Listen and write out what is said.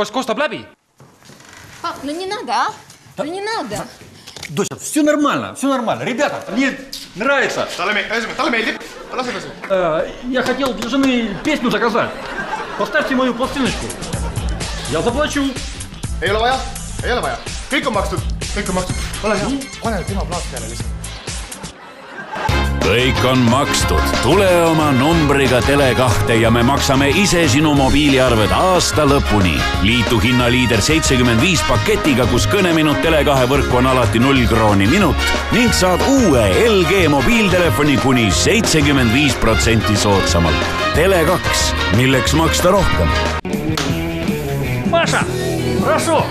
kas kostab läbi? Ну не надо, а? Ну не надо. Доча, все нормально. Ребята, мне нравится. Talle meeldib. Lase lase. Я хотел для жены песню заказать. Поставьте мою пластиночку. Я заплачу. Ei ole vaja. Kõik on makstud. Ole hea. Pane tema plaat peale lihtsalt. Kõik on makstud. Tule oma numbriga Tele2 ja me maksame ise sinu mobiiliarved aasta lõpuni. Liitu hinnaliider 75 paketiga, kus kõneminut Tele2 võrku on alati 0 krooni minut ning saad uue LG mobiiltelefoni kuni 75% soodsamalt. Tele2, milleks maksta rohkem? Маша, прошу.